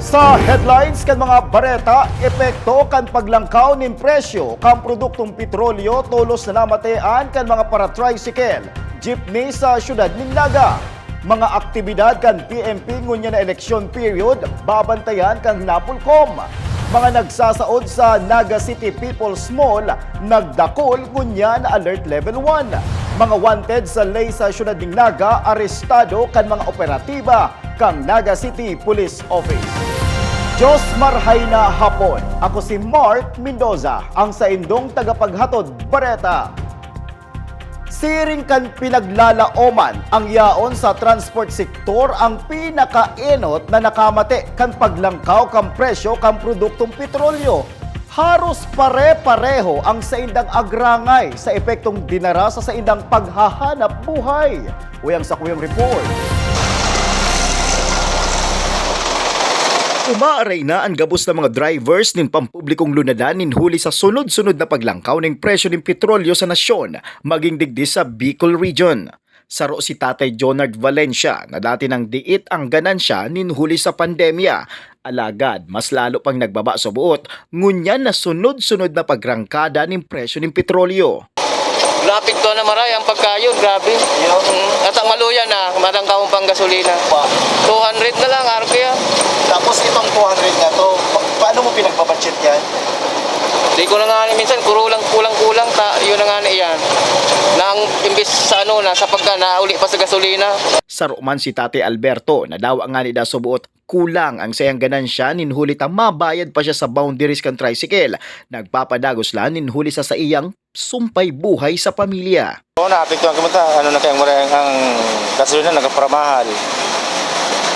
Sa headlines kan mga bareta, epekto kan paglangkaw nin presyo kan produktong petrolyo tulos na namatean kan mga para-tricycle, jeepney sa syudad nin Naga. Mga aktibidad kan PNP ngunya na eleksyon period, babantayan kan Napolcom. Mga nagsasaod sa Naga City People's Mall, nagdakol ngunya na alert level 1. Mga wanted sa lay sa syudad ning Naga, arestado kan mga operatiba kang Naga City Police Office. Diyos marhay na hapon. Ako si Mark Mendoza, ang sa indong tagapaghatod bareta. Siring kan pinaglalaoman ang yaon sa transport sektor ang pinakaenot na nakamate kan paglangkaw kan presyo kan produktong petrolyo. Haros pare-pareho ang sa indang agrangay sa epektong dinara sa indang paghahanap buhay. Uyang sa kuyang report. Umaaray na ang gabos ng mga drivers ng pampublikong lunadan nin huli sa sunod-sunod na paglangkaw ng presyo ng petrolyo sa nasyon, maging digdi sa Bicol Region. Saro si Tatay Jonard Valencia na dati nang diit ang ganansya nin huli sa pandemya. Alagad, mas lalo pang nagbaba sa buot, ngunyan na sunod-sunod na pagrangkada ng presyo ng petrolyo. Lapit to na maray ang pagkayon, grabe. At ang maluya na, madang kaong pang gasolina. 200 na lang, RPA. Tapos itong 200 na to, paano mo pinagbabudget yan? Di ko na nga minsan, kulang-kulang, yun na nga iyan. Na ang imbis sa sa pagka nauli pa sa gasolina. Saro man si Tate Alberto na daw nga ni da subuot, kulang ang sayang ganansya ninhulit ang mabayad pa siya sa boundaries kan tricycle. Nagpapadagos lang ninhuli sa iyang sumpay buhay sa pamilya. Naapektuhan kami na kayang maraming ang gasolina nagkaparamahal.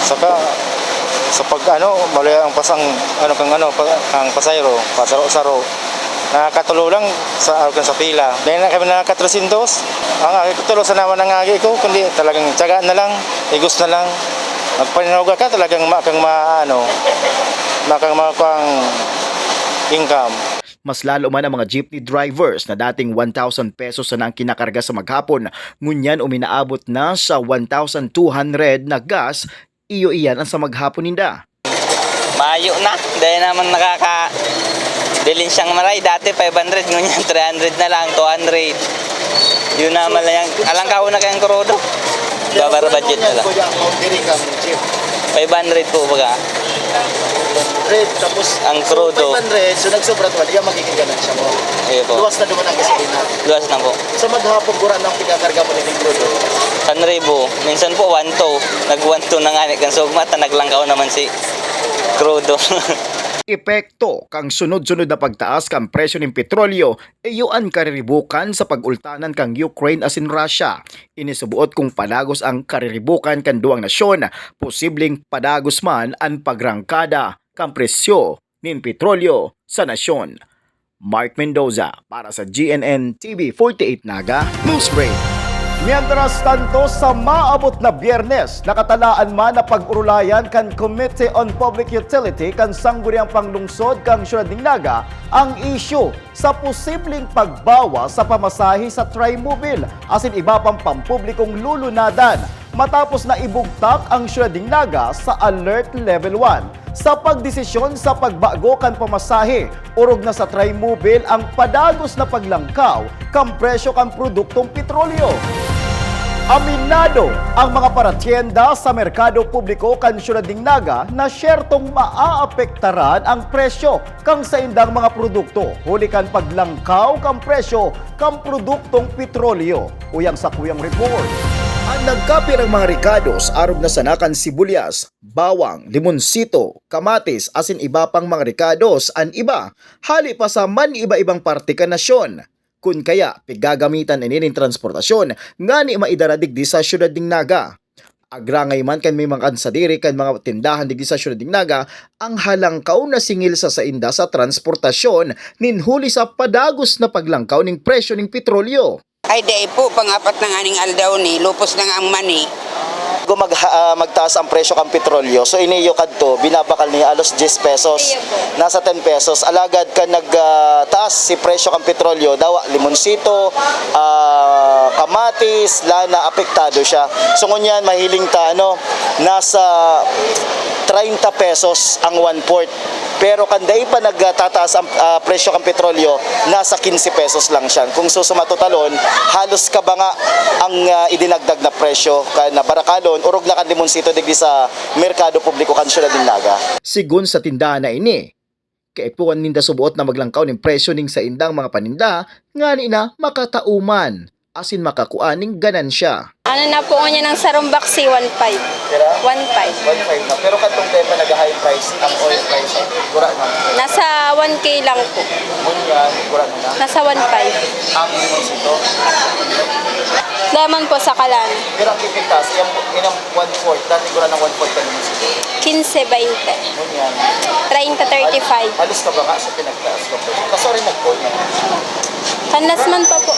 Saka sa malaya ang pasang ang pasayro, pasaro-saro. Nakakatulo lang sa pila. Dahil na kami nakaka-300. Ang tulo sa naman ng agi ko, kundi talagang tiyagaan na lang, igos na lang. Magpaninawagan ka talagang makang income. Mas lalo man ang mga jeepney drivers na dating 1,000 pesos na ang kinakarga sa maghapon, ngunyan uminaabot na sa 1,200 na gas, iyo iyan ang sa maghapon ninda. Mayo na, dahil naman bilin siyang maray, dati 500, ngunyan 300 na lang, 200. Yun naman lang, alang ka na kayang kurodo. Babar budget na lang. 500 po baga. Tapos ang crudo. 500, so nagsobra to, diyan magiging ganansya mo. Iyo po. Luwas na duman ang gasolina. Luwas na po. Sa maghapon, gura ng pinakarga mo ng crudo. 1,000. Minsan po 1,2. Nag-1,2 na nga kan sugma, naglangaw naman si crudo. Epekto kang sunod-sunod na pagtaas kang presyo ng petrolyo, iyuan kariribukan sa pag-ultanan kang Ukraine asin Russia. Inisubuot kung padagos ang kariribukan kan duwang nasyon, posibleng padagos man ang pagrangkada kang presyo ng petrolyo sa nasyon. Mark Mendoza para sa GNN TV 48 Naga News Break. Mientras tanto, sa maabot na Biyernes, nakatalaan man na pag-urulayan kan Committee on Public Utility kan sangguniang panglungsod kang syudad ning Naga ang issue sa posibleng pagbawa sa pamasahe sa Trimobile asin iba pang pampublikong lulunadan matapos na ibugtak ang syudad ning Naga sa Alert Level 1. Sa pagdesisyon sa pagbago kan pamasahe, urog na sa Trimobile ang padagos na paglangkaw kan presyo kan produktong petrolyo. Aminado ang mga paratyenda sa merkado publiko kan syudad ning Naga na syertong maaapektaran ang presyo kang sa indang mga produkto huli kan paglangkaw kang presyo kang produktong petrolyo. Uyang sa kuyang report. Ang nagkapir ang mga rekados arog na sanakan sibuyas, bawang, limonsito, kamatis asin iba pang mga rekados an iba hali pa sa man iba-ibang parte kan nasyon. Kun kaya pigagamitan inin transportasyon nga ni maidaradig di sa syudad ning Naga. Agrangay man kan may mga kansadiri kan mga tindahan digdi sa syudad ning Naga ang halangkaw na singil sa sainda sa transportasyon ninhuli sa padagos na paglangkaw ning presyo ning petrolyo. Ay day po, pangapat na nga ning aldaw ni, lupos na nga ang mani. bago magtaas ang presyo kang petrolyo, so iniyo kadto binabakal niya alos 10 pesos. Nasa 10 pesos. Alagad ka nagtaas si presyo kang petrolyo, dawa limonsito, kamatis, lana, apektado siya. So ngunyan mahiling ta nasa 30 pesos ang 1/4. Pero kanday pa nagtataas ang presyo kang petrolyo, nasa 15 pesos lang siya. Kung susuma totalon, halos ka ba nga ang idinagdag na presyo na barakalon, urog na kan limonsito digdi sa merkado publiko kan Syudad ng Naga. Sigun sa tindahan na ini, kaipuan ninda subuot na maglangkaw ng presyo ning sa indang mga paninda, nga ni na makatauman, asin makakuaning ganansya. Ano na po niya ng sarong baksi, 1.5. 1.5. 1.5 na. Pero katong pa nag-high price ang oil price, gura na. Nasa 1K lang po. Gura na. Nasa 1.5. Ang limonsito. Lemon po sa kalan. Pero ang kipigtas, yung 1/4, dati gura ng 1/4 ka limonsito. 15-20. Ngunyan. 30-35. Halos ka ba nga sa pinagtaas ko? Kaso rin nag-call na. Kanlas man pa po.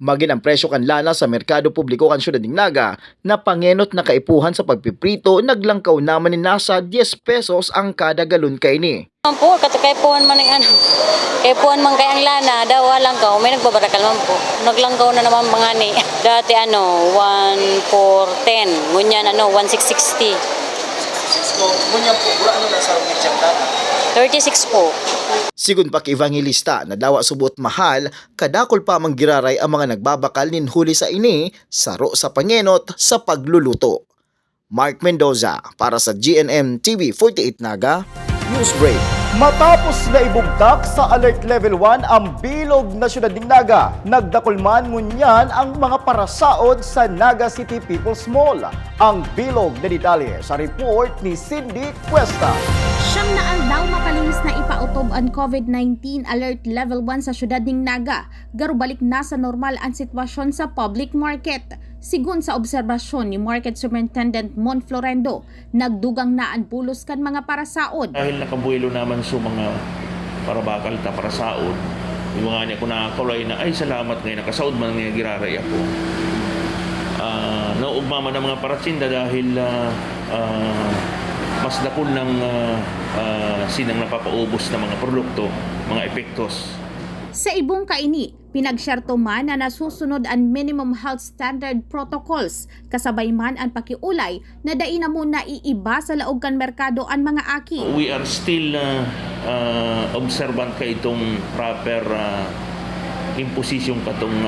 Magin ang presyo kan lana sa merkado publiko kan Syudad ng Naga na pangenot na kaipuhan sa pagpiprito naglangkaw naman ni nasa 10 pesos ang kada galon kay ni. Po, kaipuhan man ng kaipuhan man kay ang lana, daw langkaw, may nagbabarakal man po. Naglangkaw na naman mga ni. Dati 1 for 10, ngunyan 1660. So, ngunyan po, gura na sa rumit siyang dana. 36 po. Sigun pa evangelista na dawa subot mahal, kadakol pa manggiraray ang mga nagbabakal nin huli sa ini, saro sa pangenot sa pagluluto. Mark Mendoza para sa GNM TV 48 Naga Newsbreak. Matapos na ibugtak sa Alert Level 1 ang bilog na Syudad ng Naga, nagdakulman ngunyan ang mga parasaod sa Naga City People's Mall. Ang bilog na detalye sa report ni Cindy Cuesta. Siyam na aldaw mapalihis na ipautob ang COVID-19 Alert Level 1 sa Syudad ng Naga. Garubalik na sa normal ang sitwasyon sa public market. Sigun sa obserbasyon ni Market Superintendent Mon Florendo, nagdugang na ang pulos kan mga parasaod. Dahil nakabuelo naman sa mga parabakal ta parasaod, yung nga niya ko nakakulay na ay salamat ngayon nakasaod man nga giraray ako. Naugma man ang mga paratsinda dahil mas dakol ng sinang napapaubos na mga produkto, mga epektos. Sa ibong kaini, pinagsyerto man na nasusunod ang minimum health standard protocols, kasabay man ang pakiulay na dai na muna iiba sa laog kan merkado ang mga aki. We are still observant kay itong proper imposition katong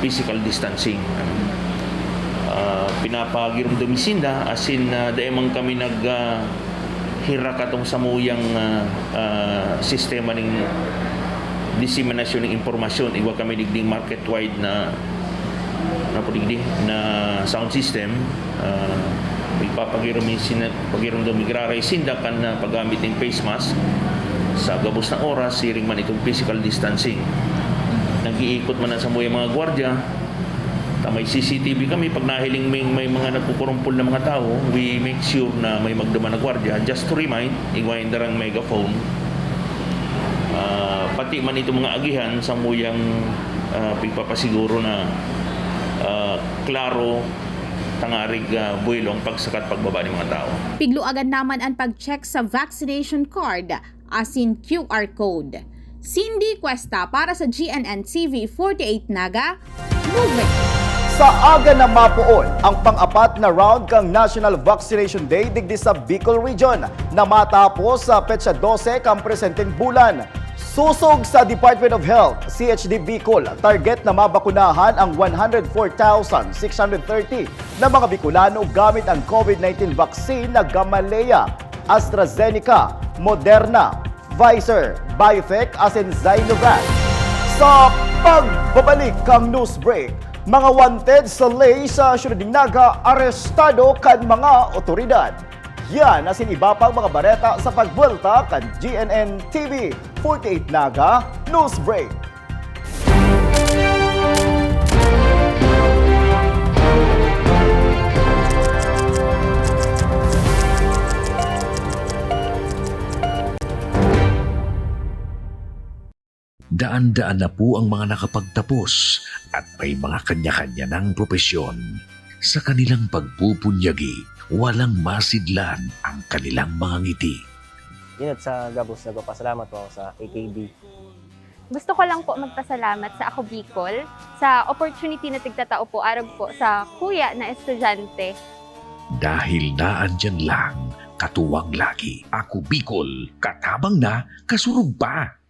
physical distancing. Pinapagirong dumisinda asin dahil man kami hira katong samuyang sistema ng disseminasyon ng impormasyon. Iwa kami digding market-wide na sound system. Pagirong dumigraray sinda kan na paggamit ng face mask sa gabos ng oras, siring man itong physical distancing. Nag-iikot man sa samuyang mga gwardya. May CCTV kami, pag nahiling may mga nagpupurumpol na mga tao, we make sure na may magduman na gwardiya. Just to remind, iwain darang megaphone. Pati man itong mga agihan sa muyang pagpapasiguro na klaro, tangarig buwelo ang pagsakat pagbaba ng mga tao. Pigluagan naman ang pag-check sa vaccination card, asin QR code. Cindy Cuesta para sa GNN TV 48 Naga, Movement. Sa aga na mapuon ang pang-apat na round kang National Vaccination Day digdi sa Bicol Region na matapos sa petsa 12 kang presenteng bulan. Susog sa Department of Health, CHD Bicol, target na mabakunahan ang 104,630 na mga Bicolano gamit ang COVID-19 vaccine na Gamaleya, AstraZeneca, Moderna, Pfizer, BioNTech asin Sinovac. Sa pagbabalik kang news break, mga wanted sa lay sa Syudad ng Naga, arestado kan mga otoridad. Yan asin iba pang mga bareta sa pagbuelta kan GNN TV 48 Naga News Break. Daan-daan na po ang mga nakapagtapos at may mga kanya-kanya ng propesyon. Sa kanilang pagpupunyagi, walang masidlan ang kanilang mga ngiti. Inot sa Gabos, nagpapasalamat po ako sa AKB. Gusto ko lang po magpasalamat sa Ako Bicol sa opportunity na tigtatao po arag po sa kuya na estudyante. Dahil naandyan lang, katuwang lagi. Ako Bicol, katabang na, kasurug pa.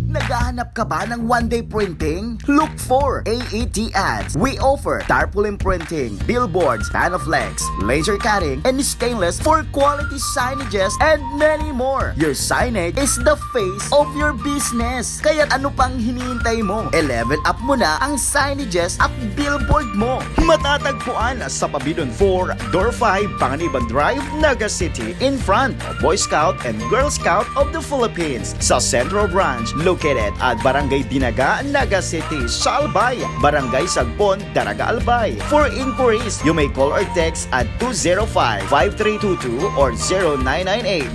Naghahanap ka ba ng one-day printing? Look for AET Ads. We offer tarpaulin printing, billboards, panflex, laser cutting, and stainless for quality signages and many more. Your signage is the face of your business. Kaya ano pang hinihintay mo? I-level up mo na ang signages at billboard mo. Matatagpuan sa Pabidon 4, Door 5, Panganiban Drive, Naga City, in front of Boy Scout and Girl Scout of the Philippines. Sa Central Branch, located at Barangay Dinaga, Naga City, Salbay, Barangay Sagpon, Daraga Albay. For inquiries, you may call or text at 205-5322 or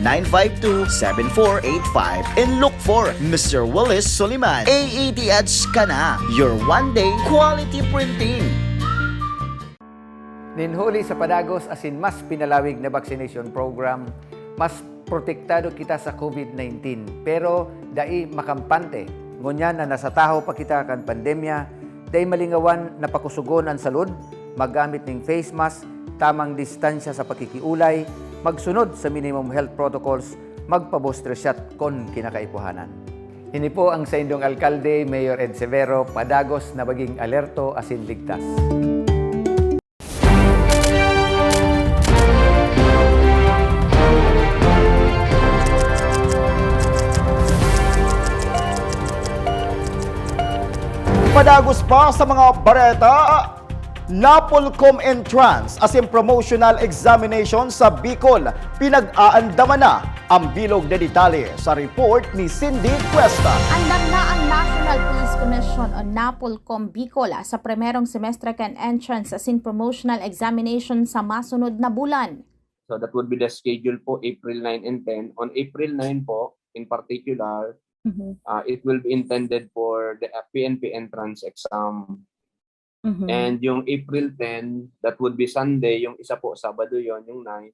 0998-952-7485 and look for Mr. Willis Soliman. AET Ads ka na, your one-day quality printing. Ninhuli sa Padagos asin mas pinalawig na vaccination program, mas protektado kita sa COVID-19. Pero dai makampante, ngunyan na nasa taho pa kita kan pandemya, dai malingawan na pakusugon ang salud, maggamit ng face mask, tamang distansya sa pakikiulay, magsunod sa minimum health protocols, magpa-booster shot kon kinakaipuhanan. Ini po ang sa indong alkalde, Mayor Ed Severo, Padagos na maging alerto asin ligtas. Padagos pa sa mga bareta, Napolcom entrance as in promotional examination sa Bicol. Pinag-aandaman na ang bilog na detalye sa report ni Cindy Cuesta. Andar na ang National Police Commission o Napolcom Bicol sa primerong semestre kan entrance as in promotional examination sa masunod na bulan. So that would be the schedule po April 9 and 10. On April 9 po, in particular, it will be intended for the PNP entrance exam. And yung April 10, that would be Sunday. Yung isa po, Sabado yon, yung 9.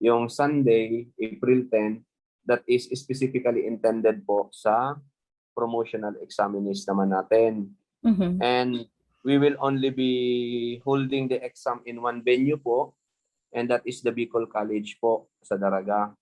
Yung Sunday, April 10, that is specifically intended po sa promotional examinees naman natin. And we will only be holding the exam in one venue po, and that is the Bicol College po sa Daraga.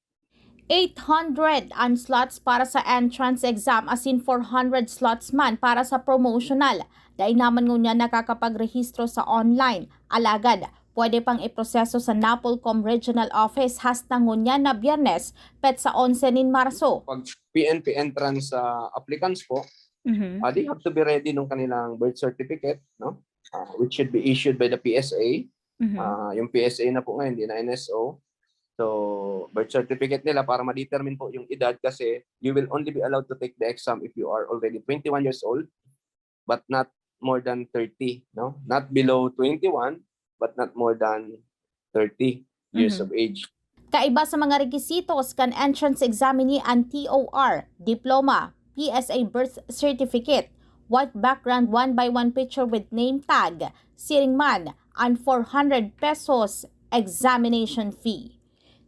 800 ang slots para sa entrance exam as in 400 slots man para sa promotional. Dahil naman ngunya nakakapagrehistro sa online. Alagad, pwede pang iproseso sa Napolcom Regional Office hasta ngunya na Biyernes pet sa 11 nin Marso. Pag PNP entrance applicants po, they have to be ready nung kanilang birth certificate, no? Which should be issued by the PSA. Yung PSA na po ngayon, hindi na NSO. So, birth certificate nila para ma-determine po yung edad kasi you will only be allowed to take the exam if you are already 21 years old but not more than 30, no? Not below 21 but not more than 30 years of age. Kaiba sa mga requisitos kan entrance examinee ang TOR, diploma, PSA birth certificate, white background 1x1 picture with name tag, siringman, and 400 pesos examination fee.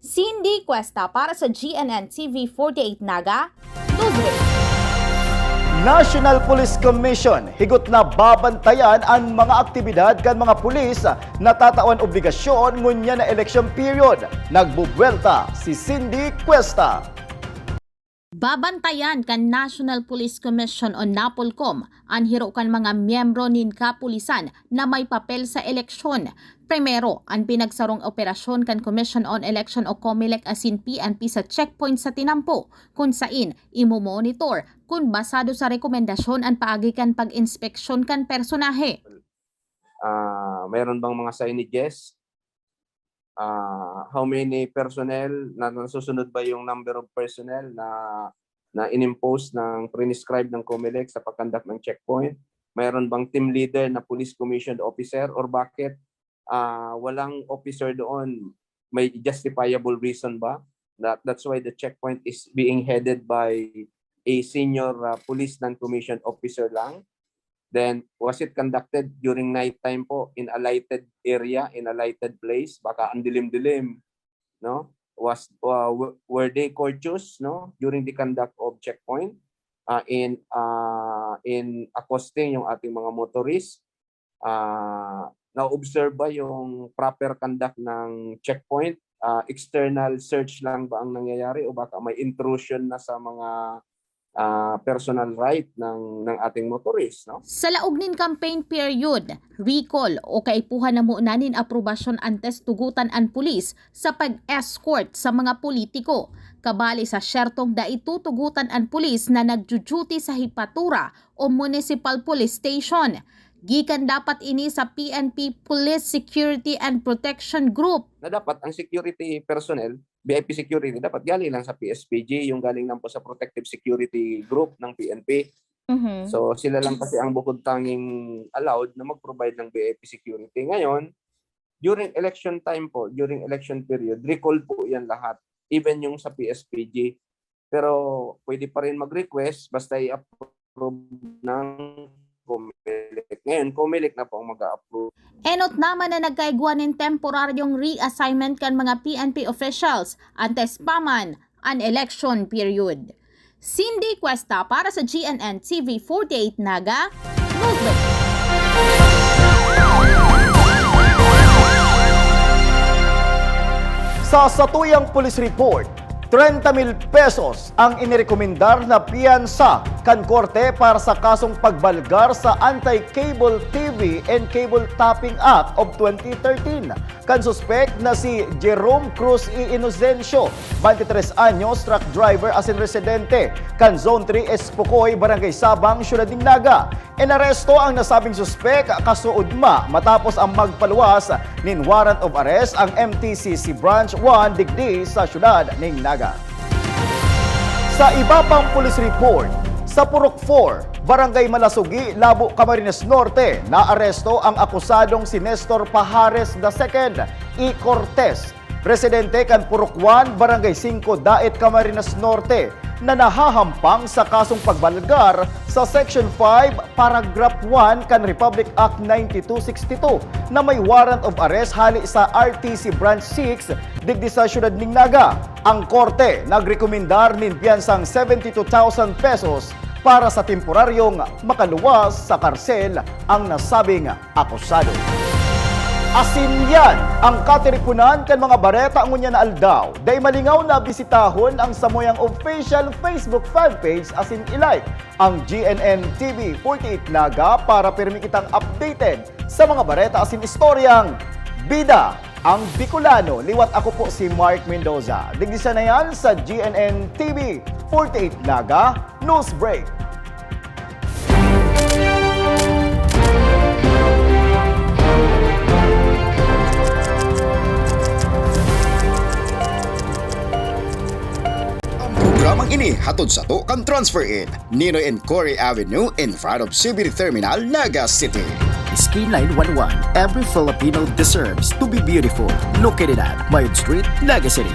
Cindy Cuesta para sa GNN TV 48 Naga, Luzon. National Police Commission higot na babantayan ang mga aktibidad kan mga pulis na tatawan obligasyon ngunya na election period. Nagbubuelta si Cindy Cuesta. Babantayan kan National Police Commission o Napolcom ang hiro kan mga miyembro nin kapulisan na may papel sa eleksyon. Primero, ang pinagsarong operasyon kan Commission on Election o COMELEC asin PNP sa checkpoint sa tinampo kung sain imo-monitor kung basado sa rekomendasyon ang paagi kan pag-inspeksyon kan personahe. Mayroon bang mga signages? How many personnel na nasusunod ba yung number of personnel na inimpose ng prescribed ng COMELEC sa pagkandak ng checkpoint? Mayroon bang team leader na police commissioned officer or bakit walang officer doon? May justifiable reason ba? That's why the checkpoint is being headed by a senior police non-commissioned officer lang. Then, was it conducted during nighttime po in a lighted area, in a lighted place? Baka ang dilim-dilim, no? Were they courteous, no, during the conduct of checkpoint in accosting yung ating mga motorists? Na-observe ba yung proper conduct ng checkpoint? External search lang ba ang nangyayari o baka may intrusion na sa mga personal right ng ating motorist, no? Sa laog nin campaign period, recall o kaipuhan na muna nin aprobasyon antes tugutan ang pulis sa pag-escort sa mga politiko. Kabali sa syertong daitutugutan ang pulis na nagjuduty sa hipatura o municipal police station. Gikan dapat ini sa PNP Police Security and Protection Group. Na dapat ang security personnel, VIP security, dapat galing lang sa PSPG, yung galing lang po sa Protective Security Group ng PNP. So sila lang kasi ang bukod tanging allowed na mag-provide ng VIP security. Ngayon, during election time po, during election period, recall po yan lahat, even yung sa PSPG. Pero pwede pa rin mag-request basta i-approve ng COMELEC. Ngayon, COMELEC na po ang mag-a-approve. Enot naman na nagkaiguan ng temporaryong reassignment kan mga PNP officials antes paman an election period. Cindy Cuesta para sa GNN TV 48 Naga, Newsweek. Sa satuyang police report, 30,000 pesos ang inirekomendar na piyansa kan korte para sa kasong pagbalgar sa Anti-Cable TV and Cable Tapping Act of 2013. Kan suspect na si Jerome Cruz E. Inocencio, 23 anyos, truck driver asin residente, kan Zone 3 Espocoy, Barangay Sabang, Siyudad ng Naga. Inaresto ang nasabing suspect kasuudma matapos ang magpaluwas nin warrant of arrest ang MTCC Branch 1 Digdi sa Siyudad ng Naga. Sa iba pang police report, sa Purok 4, Barangay Malasugi, Labo, Camarines Norte, naaresto ang akusadong si Nestor Pajares II E. Cortez, residente kan Purok 1, Barangay 5, Daet, Camarines Norte, na nahahampang sa kasong pagbalgar sa Section 5, Paragraph 1 kan Republic Act 9262 na may warrant of arrest hali sa RTC Branch 6 digdi sa Siyudad ng Naga. Ang korte nagrekomendar nin piyansang 72,000 pesos para sa temporaryong makaluwas sa karsel ang nasabing akusado. Asin yan ang katiripunan kan mga bareta ngunya na aldaw. Day malingaw na bisitahon ang samoyang official Facebook fanpage asin ilike ang GNN TV 48 Naga para pirmi kitang updated sa mga bareta asin istoryang bida ang Bicolano. Liwat ako po si Mark Mendoza. Digdisa na yan sa GNN TV 48 Naga News Break. Programang ini hatod sa to kan transfer in Ninoy and Cory Avenue in front of CBD Terminal, Naga City. Ski 911. Every Filipino deserves to be beautiful. Located at Mayod Street, Naga City.